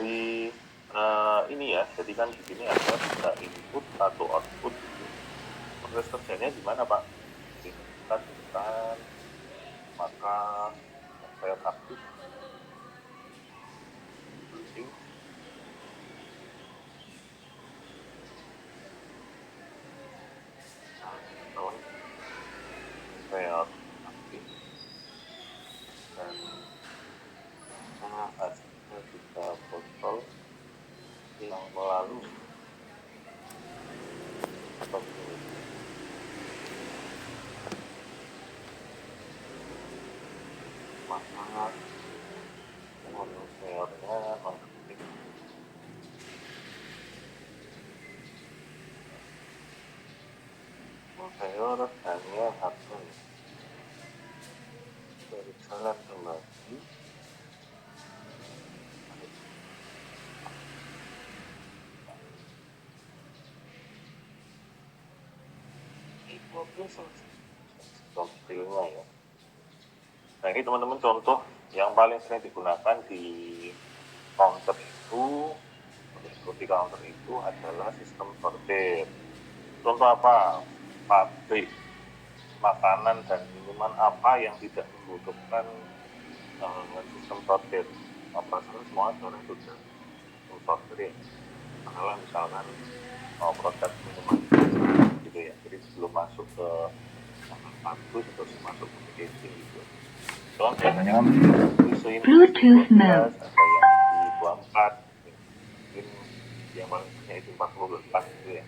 dari ini ya, jadi kan di sini ada bisa input atau output gitu. Proses kerjanya gimana Pak? Kita tekan, maka saya aktif, penting, tahun saya aktif, dan ada 3 botol yang melalui proximity. Maka konveyornya nonaktif. Konveyor hanya akan berjalan kembali ya. Nah ini teman-teman contoh yang paling sering digunakan di counter itu adalah sistem sortir. Contoh apa? Pabrik makanan dan minuman apa yang tidak membutuhkan sistem sortir? Operasional semua sekarang sudah sortir. Kalau misalkan produk minuman gitu ya, jadi sebelum masuk ke bagus terus masuk ke packaging gitu. Soalnya biasanya kan isu ini Bluetooth mode. ada yang di 24, mungkin yang paling banyak itu 48 gitu ya.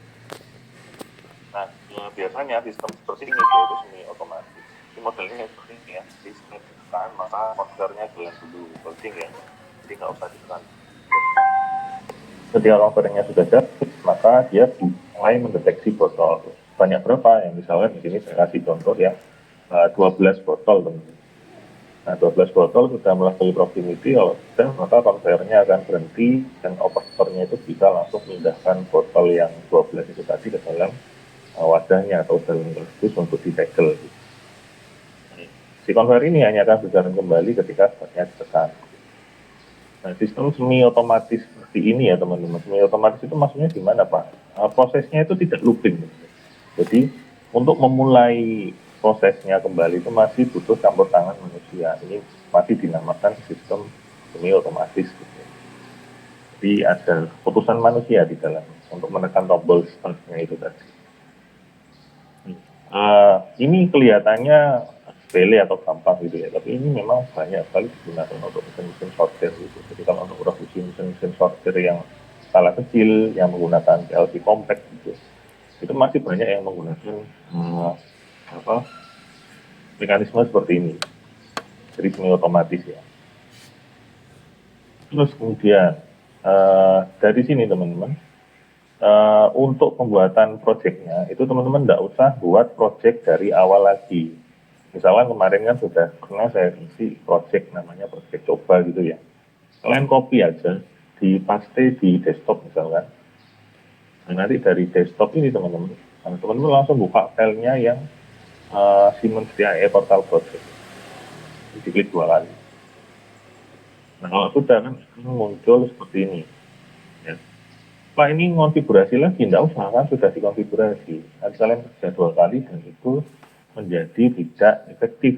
Nah biasanya sistem seperti ini yaitu semi otomatis. Ini modelnya seperti ini ya, di sini ditekan maka ordernya jalan dulu loading ya, jadi nggak usah ditekan. Ketika ordernya sudah dapat, maka dia mulai mendeteksi botol banyak berapa, yang misalnya di sini saya kasih contoh ya, 12 botol teman-teman. Nah 12 botol sudah melampaui proximity, kalau sudah maka konveyornya akan berhenti dan operatornya itu bisa langsung memindahkan botol yang 12 itu tadi ke dalam wadahnya atau dalam kardus untuk disegel. Si konveyor ini hanya akan berjalan kembali ketika startnya ditekan. Nah, sistem semi otomatis seperti ini ya teman-teman. Semi otomatis itu maksudnya gimana Pak? Prosesnya itu tidak looping. Jadi untuk memulai prosesnya kembali itu masih butuh campur tangan manusia. Ini masih dinamakan sistem semi otomatis. Gitu. Jadi ada keputusan manusia di dalam untuk menekan tombol startnya itu tadi. Ini kelihatannya sepele atau gampang gitu ya, tapi ini memang banyak sekali digunakan untuk mesin-mesin sortir gitu. Jadi kalau untuk produksi mesin-mesin sortir yang skala kecil yang menggunakan PLC compact gitu, itu masih banyak yang menggunakan mekanisme seperti ini, jadi semi otomatis ya. Terus kemudian dari sini teman-teman, untuk pembuatan projectnya itu teman-teman tidak usah buat project dari awal lagi. Misalnya kemarin kan sudah pernah saya isi project namanya project coba gitu ya. Kalian copy aja, dipaste di desktop misalkan. Nah, nanti dari desktop ini teman-teman langsung buka filenya yang Siemens DIE Portal Project. Diklik 2 kali. Nah kalau sudah kan muncul seperti ini. Ya. Pak ini konfigurasi lagi, tidak usah kan sudah dikonfigurasi. Nanti kalian kerja 2 kali dan itu menjadi tidak efektif.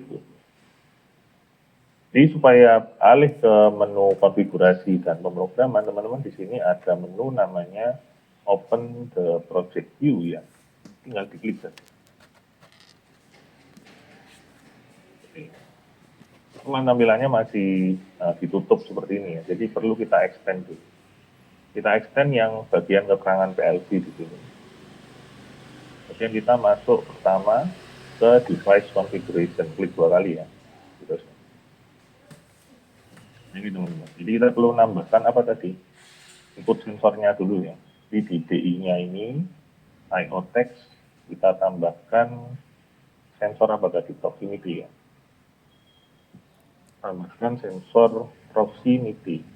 Jadi supaya alih ke menu konfigurasi dan pemrograman, teman-teman di sini ada menu namanya Open the Project View ya. Tinggal diklik saja. Tampilannya masih ditutup seperti ini ya. Jadi perlu kita extend dulu. Kita extend yang bagian keterangan PLC di sini. Kemudian kita masuk pertama ke device configuration, klik 2 kali ya. Terus. Ini teman-teman. Jadi kita perlu nambahkan apa tadi? Input sensornya dulu ya. Jadi di DI-nya ini, I/O text, kita tambahkan sensor apa tadi? Proximity ya. Tambahkan sensor proximity.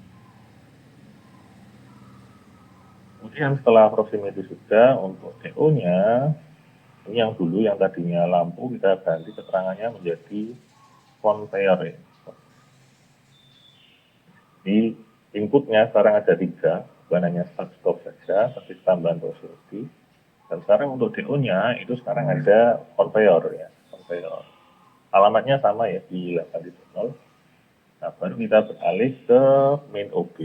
Kemudian setelah proximity sudah, untuk EO-nya, ini yang dulu yang tadinya lampu, kita ganti keterangannya menjadi conveyor ya. Jadi inputnya sekarang ada 3, bukan hanya start stop saja, tapi tambahan proximity. Dan sekarang untuk DO-nya itu sekarang ada conveyor ya, conveyor. Alamatnya sama ya di 8.0. Nah, baru kita beralih ke main OB.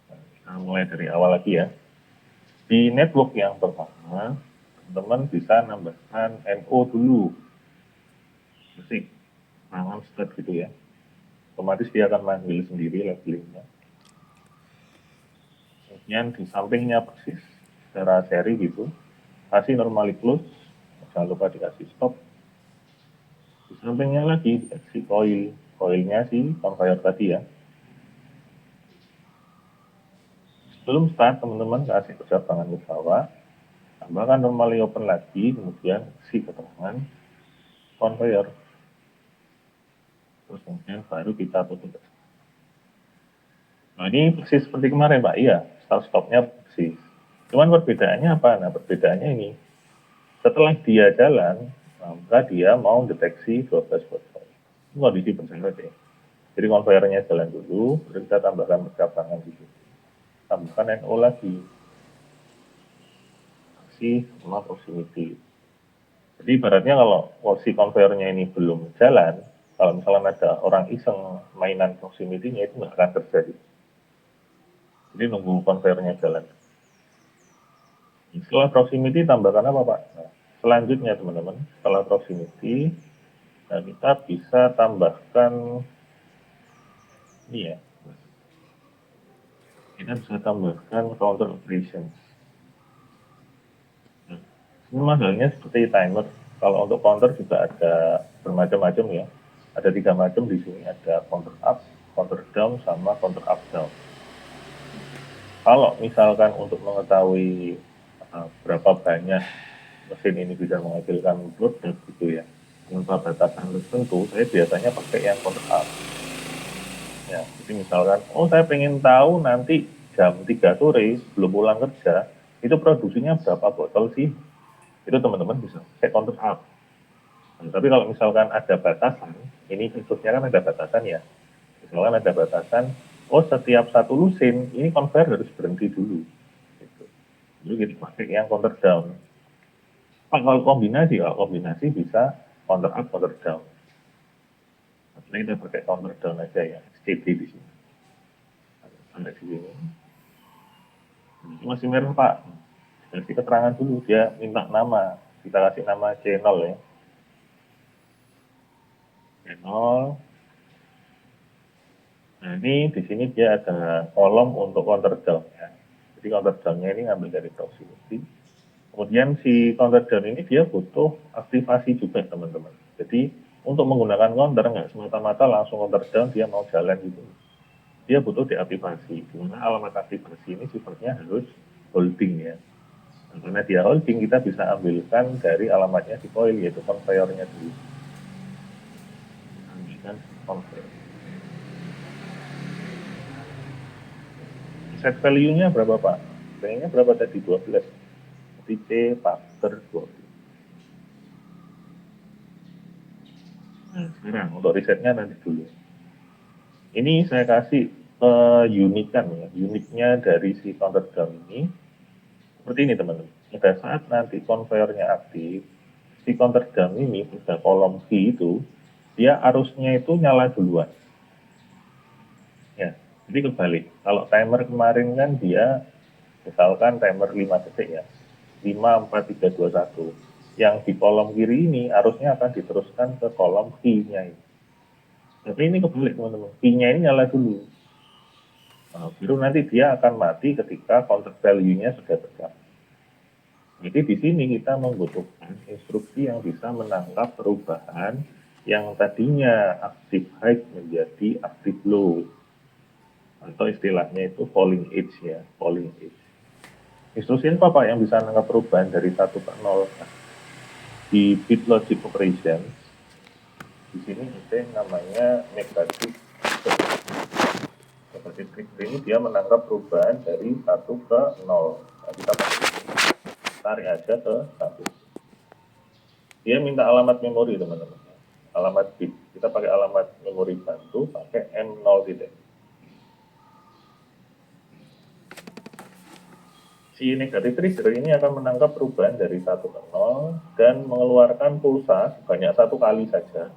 Nah, kita mulai dari awal lagi ya. Di network yang pertama, teman-teman bisa nambahkan NO dulu. Musik, tangan start gitu ya. Otomatis dia akan manggil sendiri labelingnya. Kemudian di sampingnya persis, secara seri gitu, kasih normally close, jangan lupa dikasih stop. Di sampingnya lagi dikasih coil, coilnya si conveyor tadi ya. Sebelum start, teman-teman kasih percabangan ke bawah, tambahkan normally open lagi, kemudian si keterangan conveyor. Terus kemudian baru kita tutup. Nah ini persis seperti kemarin Pak, iya, start stopnya persis. Cuman perbedaannya apa? Nah perbedaannya ini, setelah dia jalan, maka dia mau deteksi 12 botol. Ini kondisi bersyarat ya. Jadi conveyornya jalan dulu, baru kita tambahkan percabangan di sini. Tambahkan NO lagi. Kasih sama proximity. Jadi ibaratnya kalau si conveyornya ini belum jalan, kalau misalnya ada orang iseng mainan proximity-nya itu nggak akan terjadi. Jadi nunggu conveyornya jalan. Setelah proximity tambahkan apa Pak? Nah, selanjutnya teman-teman, setelah proximity, nah kita bisa tambahkan ini ya. Kita bisa tambahkan counter operations. Nah, ini halnya seperti timer. Kalau untuk counter juga ada bermacam-macam ya. Ada 3 macam di sini. Ada counter up, counter down, sama counter up down. Kalau misalkan untuk mengetahui berapa banyak mesin ini bisa menghasilkan produk gitu ya, tanpa batasan tertentu, saya biasanya pakai yang counter up. Ya, jadi misalkan, oh saya pengen tahu nanti jam 3 sore sebelum pulang kerja, itu produksinya berapa botol sih? Itu teman-teman bisa cek counter up. Nah, tapi kalau misalkan ada batasan, ini khususnya kan ada batasan ya. Misalkan ada batasan, oh setiap 1 lusin, ini conveyor harus berhenti dulu. Gitu. Jadi kita pakai yang counter down. Kalau kombinasi bisa counter up, counter down. Nah, kita pakai counter down aja ya, SCD di sini. Sampai di sini. Masih merah Pak. Kasih keterangan dulu, dia minta nama. Kita kasih nama channel ya. Channel. Nah ini di sini dia ada kolom untuk counter down ya. Jadi counter down-nya ini ngambil dari proximity. Kemudian si counter down ini dia butuh aktivasi juga teman-teman. Jadi untuk menggunakan counter nggak semata-mata langsung counter down dia mau jalan gitu. Dia butuh diaktifasi. Dimana alamat aktivasi ini sifatnya harus holding ya. Nah, karena dia holding kita bisa ambilkan dari alamatnya si coil yaitu conveyornya dulu. Ambilkan conveyor. Set value-nya berapa Pak? Pengennya berapa tadi? 12. Jadi C faktor 12. Nah, sekarang untuk risetnya nanti dulu. Ini saya kasih unikan ya, uniknya dari si counter down ini. Seperti ini teman-teman. Pada saat nanti conveyornya aktif, si counter down ini pada kolom key itu, dia arusnya itu nyala duluan. Ya, jadi kebalik. Kalau timer kemarin kan dia, misalkan timer 5 detik ya, 5, 4, 3, 2, 1. Yang di kolom kiri ini arusnya akan diteruskan ke kolom key-nya ini. Tapi ini kebalik teman-teman, key-nya ini nyala dulu. Nah, baru nanti dia akan mati ketika counter value-nya sudah tercapai. Jadi di sini kita membutuhkan instruksi yang bisa menangkap perubahan yang tadinya aktif high menjadi aktif low. Atau istilahnya itu falling edge ya, falling edge. Instruksi apa Pak yang bisa menangkap perubahan dari 1 ke 0? Nah, di bit logic operation, di sini ada yang namanya negatif. Negatif trigger ini dia menangkap perubahan dari 1 ke 0. Nah, kita tarik aja ke 1. Dia minta alamat memori teman-teman, alamat bit. Kita pakai alamat memori bantu, pakai M0 titik. Si negatif trigger ini akan menangkap perubahan dari 1 ke 0 dan mengeluarkan pulsa sebanyak 1 kali saja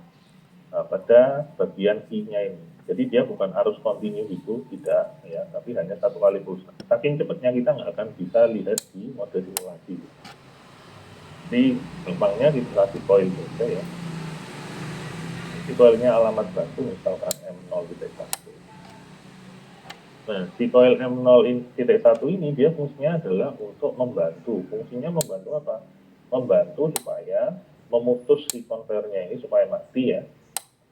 pada bagian I-nya ini. Jadi dia bukan harus continue itu, tidak ya, tapi hanya 1 kali pulsa. Saking cepatnya kita nggak akan bisa lihat di mode simulasi. Jadi gampangnya kita kasih coil saja ya. Di coilnya alamat bantu misalkan M0.1. Nah, si coil M0.1 ini dia fungsinya adalah untuk membantu. Fungsinya membantu apa? Membantu supaya memutus si konvernya ini supaya mati ya.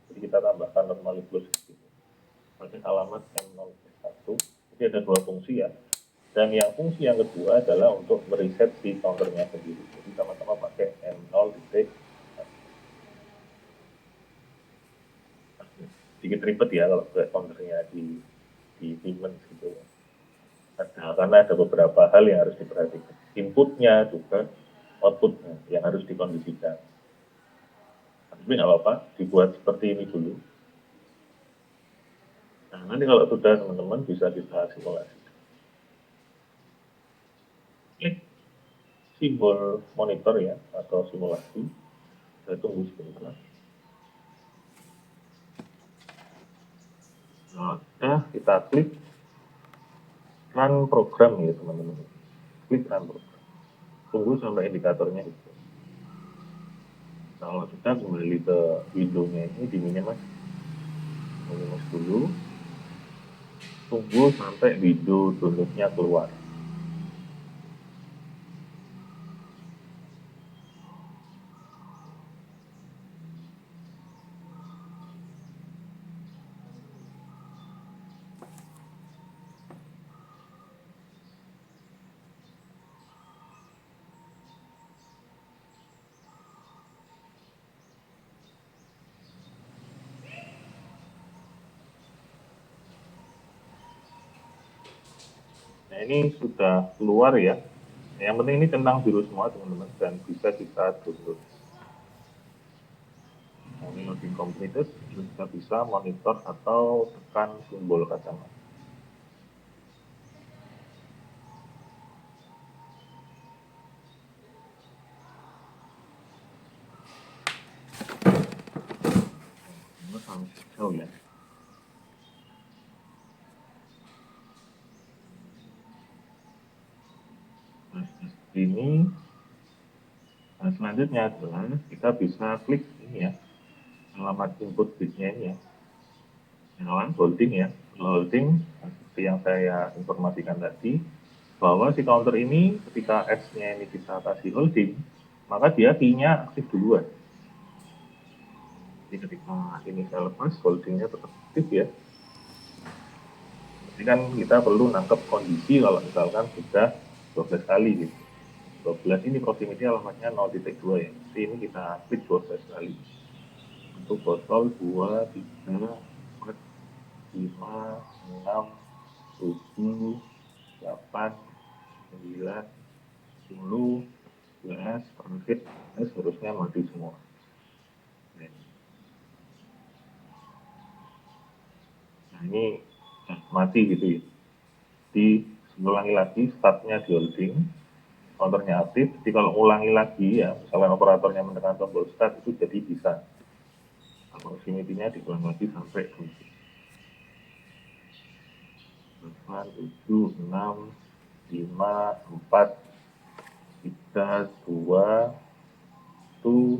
Jadi kita tambahkan normally plus gitu. Pakai alamat M0.1. Jadi ada 2 fungsi ya. Dan yang fungsi yang kedua adalah untuk mereset si counternya sendiri. Jadi sama-sama pakai M0.1. Sedikit ribet ya kalau counternya di Siemens gitu. Karena ada beberapa hal yang harus diperhatikan. Inputnya juga outputnya yang harus dikondisikan. Tapi nggak apa-apa, dibuat seperti ini dulu. Nah, nanti kalau sudah teman-teman bisa kita simulasi. Klik simbol monitor ya, atau simulasi. Saya tunggu sebentar. Nah, kita klik run program ya teman-teman. Klik run program. Tunggu sampai indikatornya itu. Kalau kita kembali ke window-nya ini di minimize dulu, tunggu sampai window download-nya keluar. Nah, ini sudah keluar ya. Yang penting ini centang biru semua teman-teman dan bisa kita download. Nah, ini loading completed, kita bisa monitor atau tekan simbol kacamata. Ini sampai jauh ya. Nah, ini selanjutnya adalah kita bisa klik ini ya, alamat input bitnya ini ya. Yang holding ya, holding seperti yang saya informasikan tadi, bahwa si counter ini ketika X-nya ini kita kasih holding, maka dia key-nya aktif duluan. Jadi ketika ini saya lepas, holdingnya tetap aktif ya. Jadi kan kita perlu nangkep kondisi kalau misalkan sudah 12 kali gitu. 12 ini proximity alamatnya 0.2 ya. Jadi ini kita klik 12 kali. Untuk botol 2, 3, 4, 5, 6, 7, 8, 9, 10, 11, terakhir ini seharusnya mati semua. Nah ini mati gitu ya. Diulangi lagi, startnya di holding, counternya aktif. Jadi kalau ulangi lagi ya, misalnya operatornya menekan tombol start itu jadi bisa. Proximity-nya diulang lagi sampai 8, 7, 6, 5, 4, 3, 2, 1,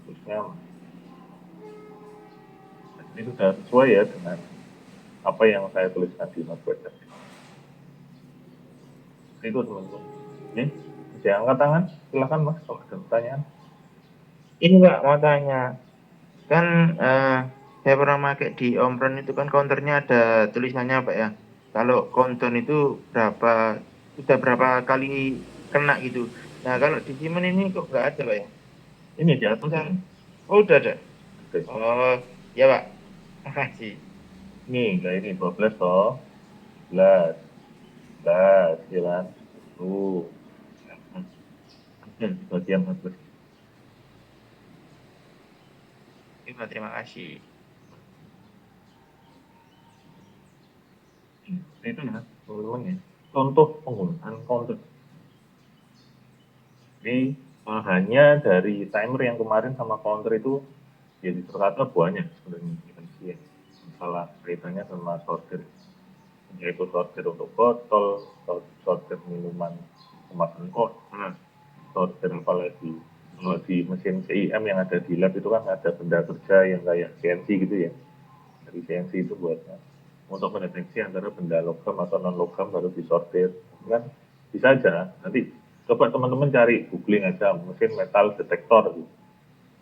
terusnya. Ini sudah sesuai ya dengan apa yang saya tuliskan di notepad tadi. Itu teman-teman. Oke, bisa angkat tangan, silakan Mas kalau ada pertanyaan. Ini Pak mau tanya, kan saya pernah pakai di Omron itu kan counternya ada tulisannya Pak ya. Kalau countdown itu sudah berapa kali kena gitu. Nah kalau di Siemens ini kok nggak ada Pak ya? Ini di atas Bisa. ini. Oh udah ada. Oke. Oh ya Pak, makasih. Ini kayak ini 12 toh. 11, 11, 9, 10. Ada di bagian atas. Terima kasih. Itu ya, teman-teman ya. Contoh penggunaan counter. Ini hanya dari timer yang kemarin sama counter itu ya di Terkata banyak sebenarnya ya. Masalah kaitannya sama sortir, yaitu sortir untuk botol, sortir minuman kemasan kotak, sortir apalagi kalau di mesin CIM yang ada di lab itu kan ada benda kerja yang kayak CNC gitu ya. Dari CNC itu buatnya untuk mendeteksi antara benda logam atau non logam baru disortir. Kan bisa aja nanti coba teman-teman cari googling aja mesin metal detektor gitu.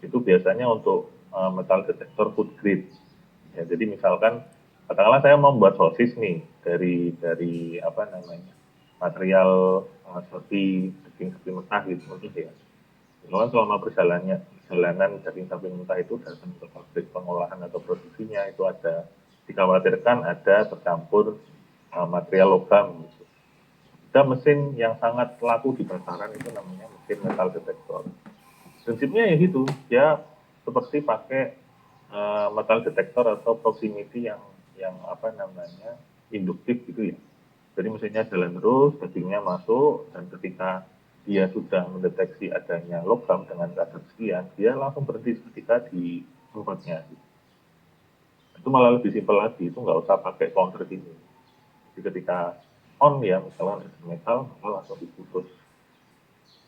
Itu biasanya untuk metal detektor food grade. Ya, jadi misalkan katakanlah saya mau membuat sosis nih dari apa namanya material seperti daging sapi mentah gitu mungkin ya. Itu kan selama perjalanan daging sapi mentah itu datang ke pabrik pengolahan atau produksinya itu ada dikhawatirkan ada tercampur material logam gitu. Ada mesin yang sangat laku di pasaran itu namanya mesin metal detektor. Prinsipnya ya gitu, ya seperti pakai metal detektor atau proximity yang apa namanya induktif gitu ya. Jadi mesinnya jalan terus, dagingnya masuk, dan ketika dia sudah mendeteksi adanya logam dengan kadar sekian, dia langsung berhenti ketika di tempatnya. Itu malah lebih simpel lagi, itu nggak usah pakai counter gini. Jadi ketika on ya, misalnya ada metal, maka langsung diputus.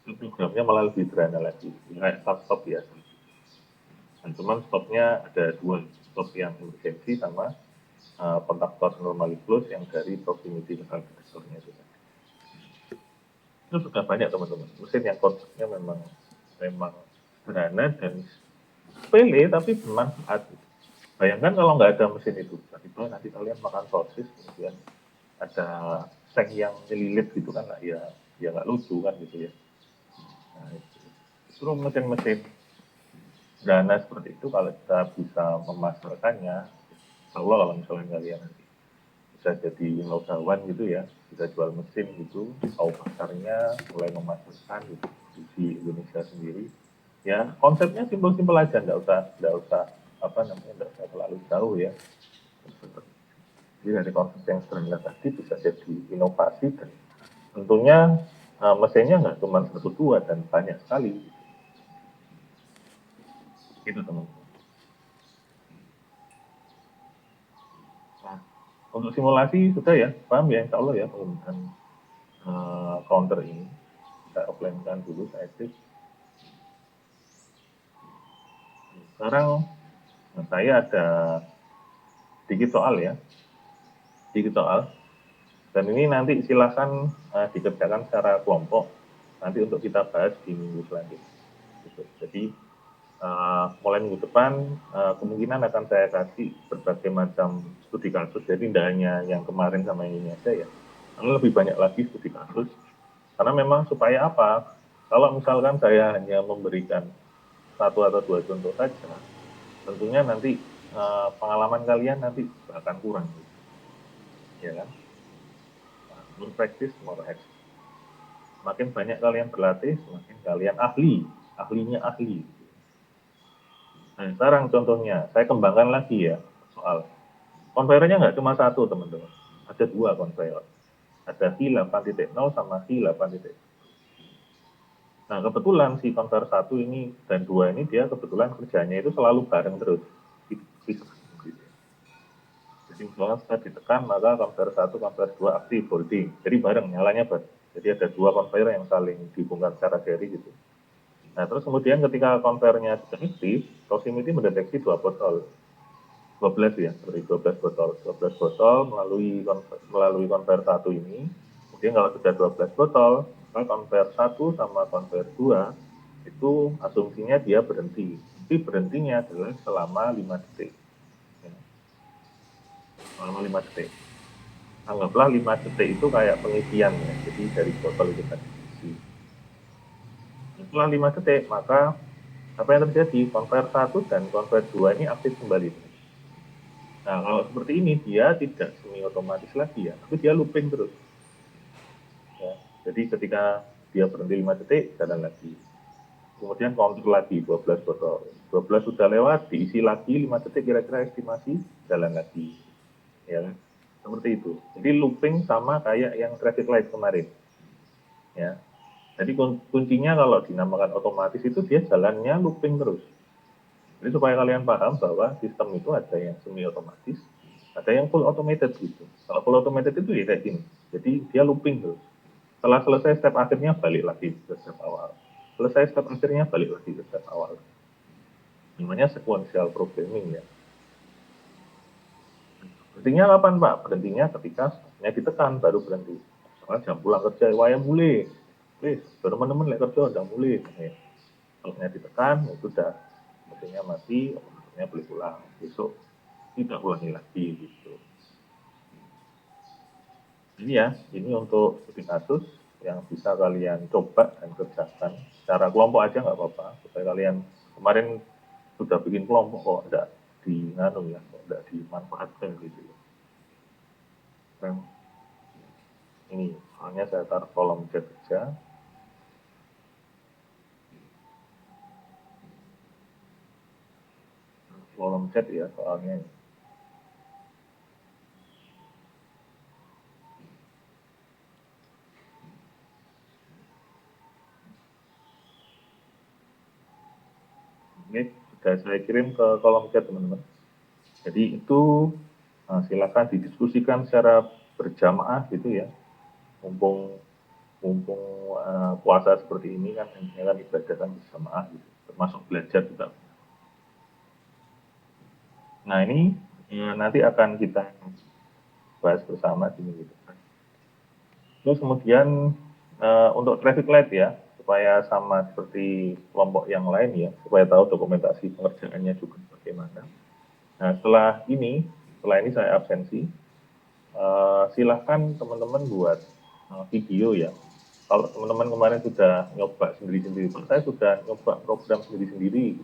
Programnya malah lebih sederhana lagi, kayak stop ya. Dan cuman stopnya ada dua, stop yang emergency sama kontaktor normally close yang dari proximity metal detektornya itu. Itu sudah banyak teman-teman. Mesin yang konsepnya memang sederhana dan sepele tapi bermanfaat. Bayangkan kalau nggak ada mesin itu, tiba-tiba nanti kalian makan sosis, kemudian ada seng yang nyelilit gitu kan, ya nggak lucu kan gitu ya. Nah, itu mesin-mesin sederhana seperti itu kalau kita bisa memasarkannya, insya Allah kalau misalnya kalian nanti bisa jadi wirausahawan gitu ya, bisa jual mesin gitu, tahu pasarnya, mulai memasarkan gitu di Indonesia sendiri. Ya konsepnya simpel-simpel aja, nggak usah apa namanya, nggak usah terlalu jauh ya. Jadi dari konsep yang sederhana tadi bisa jadi inovasi dan tentunya mesinnya nggak cuma satu dua dan banyak sekali. Gitu teman-teman. Nah, untuk simulasi sudah ya, paham ya insya Allah ya penggunaan counter ini. Kita offline kan dulu, saya cek. Sekarang saya ada sedikit soal ya, sedikit soal. Dan ini nanti silakan dikerjakan secara kelompok, nanti untuk kita bahas di minggu selanjutnya. Gitu. Jadi mulai minggu depan kemungkinan akan saya kasih berbagai macam studi kasus, jadi tidak hanya yang kemarin sama yang ini aja ya, karena lebih banyak lagi studi kasus. Karena memang supaya apa? Kalau misalkan saya hanya memberikan satu atau dua contoh saja, tentunya nanti pengalaman kalian nanti akan kurang, ya kan? More practice, more action. Semakin banyak kalian berlatih, semakin kalian ahlinya ahli. Nah, sekarang contohnya, saya kembangkan lagi ya soal conveyornya nggak cuma satu teman-teman, ada dua conveyor. Ada V8.0 sama V8.0. Nah kebetulan si conveyor satu ini dan dua ini dia kebetulan kerjanya itu selalu bareng terus. Jadi misalnya setelah ditekan maka conveyor satu, conveyor dua aktif holding. Jadi bareng, nyalanya bareng. Jadi ada dua conveyor yang saling dihubungkan secara seri gitu. Nah terus kemudian ketika conveyornya sudah aktif, proximity mendeteksi dua botol. 12 ya, sorry 12 botol. 12 botol melalui conveyor satu ini. Kemudian kalau sudah 12 botol, maka conveyor satu sama conveyor 2 itu asumsinya dia berhenti. Tapi berhentinya adalah selama 5 detik. Selama 5 detik. Anggaplah 5 detik itu kayak pengisian ya. Jadi dari botol itu tadi isi. Setelah 5 detik, maka apa yang terjadi? Conveyor 1 dan conveyor 2 ini aktif kembali. Nah, kalau seperti ini dia tidak semi otomatis lagi ya, tapi dia looping terus. Ya, jadi ketika dia berhenti 5 detik, jalan lagi. kemudian counter lagi 12 botol. 12 sudah lewat, diisi lagi 5 detik kira-kira estimasi, jalan lagi. Ya kan? Seperti itu. Jadi looping sama kayak yang traffic light kemarin. Ya. Jadi kuncinya kalau dinamakan otomatis itu dia jalannya looping terus. Jadi supaya kalian paham bahwa sistem itu ada yang semi otomatis, ada yang full automated gitu. Kalau full automated itu ya kayak gini. Jadi dia looping terus. Setelah selesai step akhirnya balik lagi ke step awal. Selesai step akhirnya balik lagi ke step awal. Namanya sequential programming ya. Berhentinya kapan Pak? Berhentinya ketika stopnya ditekan baru berhenti. Misalnya jam pulang kerja, wayang mulai. Please, teman-teman lek kerja udah mulai. Stopnya ditekan, itu udah mesinnya mati, operatornya boleh pulang. Besok tidak ulangi lagi gitu. Ini ya, ini untuk studi kasus yang bisa kalian coba dan kerjakan secara kelompok aja nggak apa-apa, supaya kalian kemarin sudah bikin kelompok kok enggak nganu ya, kok enggak dimanfaatkan gitu ya. Dan ini soalnya saya taruh kolom chat aja. Kolom chat ya soalnya. Ini sudah saya kirim ke kolom chat teman-teman. Jadi itu silakan didiskusikan secara berjamaah gitu ya. Mumpung puasa seperti ini kan, ini kan ibadah kan berjamaah gitu, termasuk belajar juga. Nah ini nanti akan kita bahas bersama sini gitu. Terus kemudian untuk traffic light ya, supaya sama seperti kelompok yang lain ya, supaya tahu dokumentasi pengerjaannya juga bagaimana. Nah setelah ini saya absensi, silahkan teman-teman buat video ya. Kalau teman-teman kemarin sudah nyoba sendiri-sendiri, saya sudah nyoba program sendiri-sendiri.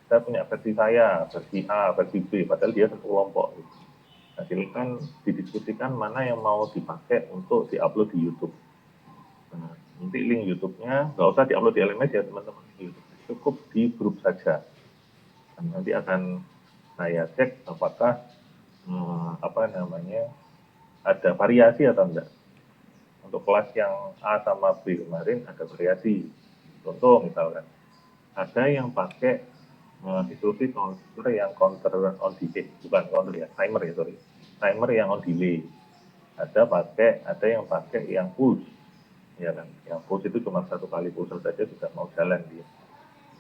Saya punya versi saya, versi A, versi B, padahal dia satu kelompok. Gitu. Nah, silakan didiskusikan mana yang mau dipakai untuk diupload di YouTube. Nah, nanti link YouTube-nya nggak usah diupload di LMS ya teman-teman, cukup di grup saja. Dan nanti akan saya cek apakah ada variasi atau enggak. Untuk kelas yang A sama B kemarin ada variasi. Contoh misalkan ada yang pakai instruksi counter yang counter on delay, bukan counter ya, timer ya sorry, timer yang on delay. Ada yang pakai yang push, ya kan? Yang push itu cuma satu kali push saja sudah mau jalan dia.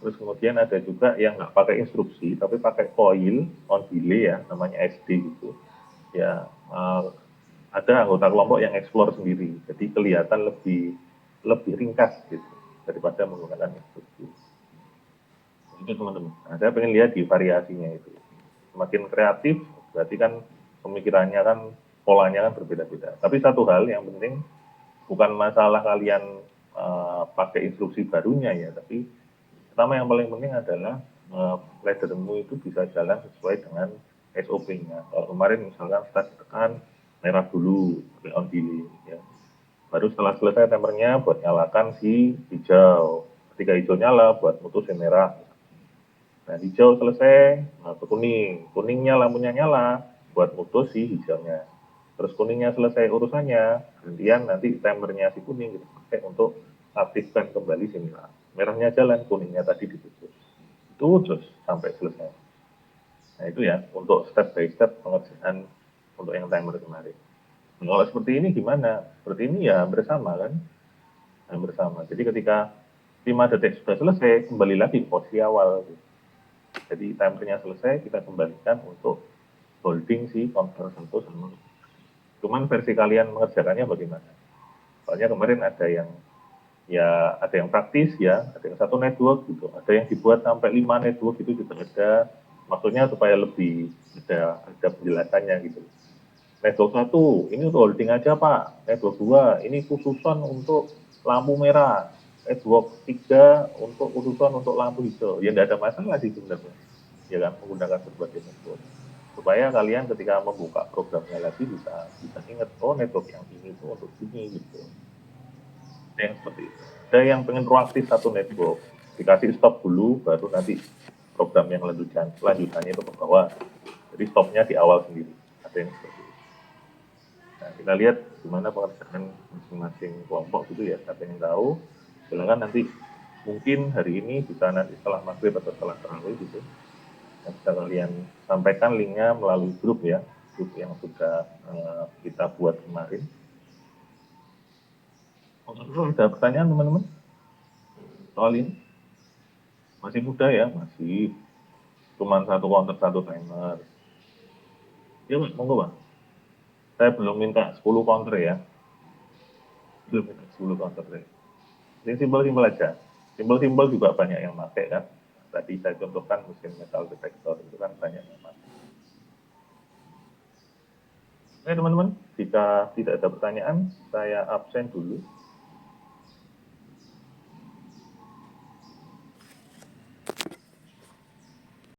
Terus kemudian ada juga yang nggak pakai instruksi tapi pakai coil on delay ya, namanya SD gitu. Ya ada anggota kelompok yang explore sendiri, jadi kelihatan lebih ringkas gitu daripada menggunakan instruksi. Itu teman-teman. Nah, saya pengen lihat di variasinya itu. Semakin kreatif, berarti kan pemikirannya kan polanya kan berbeda-beda. Tapi satu hal yang penting bukan masalah kalian pakai instruksi barunya ya, tapi pertama yang paling penting adalah laddermu itu bisa jalan sesuai dengan SOP-nya. Kalau kemarin misalkan start tekan merah dulu, on delay ya. Baru setelah selesai timernya buat nyalakan si hijau. Ketika hijau nyala buat mutusin merah. Nah, hijau selesai, nah ke kuning. Kuningnya lampunya nyala buat mutus si hijaunya. Terus kuningnya selesai urusannya, gantian nanti timernya si kuning gitu pakai untuk aktifkan kembali si merah. Merahnya jalan, kuningnya tadi ditutup. Itu terus sampai selesai. Nah, itu ya untuk step by step pengerjaan untuk yang timer kemarin. Nah, kalau seperti ini gimana? Seperti ini ya bersama kan? Nah, bersama. Jadi ketika 5 detik sudah selesai, kembali lagi ke posisi awal. Jadi timernya selesai, kita kembalikan untuk holding si counter satu sama. Cuman versi kalian mengerjakannya bagaimana? Soalnya kemarin ada yang praktis ya, ada yang satu network gitu, ada yang dibuat sampai 5 network itu juga ada, maksudnya supaya lebih ada penjelasannya gitu. Network 1 ini untuk holding aja Pak, network 2 ini khususan untuk lampu merah, network 3 untuk khususan untuk lampu hijau. Ya tidak ada masalah sih sebenarnya, ya kan, menggunakan berbagai network supaya kalian ketika membuka programnya lagi bisa ingat, oh network yang ini tuh untuk ini gitu. Ada yang seperti itu. Ada yang pengen proaktif satu network. dikasih stop dulu, baru nanti program yang lanjutannya itu ke bawah. Jadi stopnya di awal sendiri. Ada yang seperti itu. Nah, kita lihat gimana pengerjaan masing-masing kelompok gitu ya. Siapa yang tahu, silakan nanti mungkin hari ini bisa nanti setelah maghrib atau setelah tarawih gitu. Nah, bisa kalian sampaikan linknya melalui grup ya, grup yang sudah kita buat kemarin. Ada pertanyaan teman-teman soal ini? Masih muda ya, masih cuman satu counter satu timer. Ya Pak, monggo Pak. Saya belum minta 10 counter ya. Belum minta 10 counter ya. Ini simpel-simpel aja. Simpel-simpel juga banyak yang pakai kan. Tadi saya contohkan mesin metal detector itu kan banyak yang pakai. Oke teman-teman, jika tidak ada pertanyaan, saya absen dulu.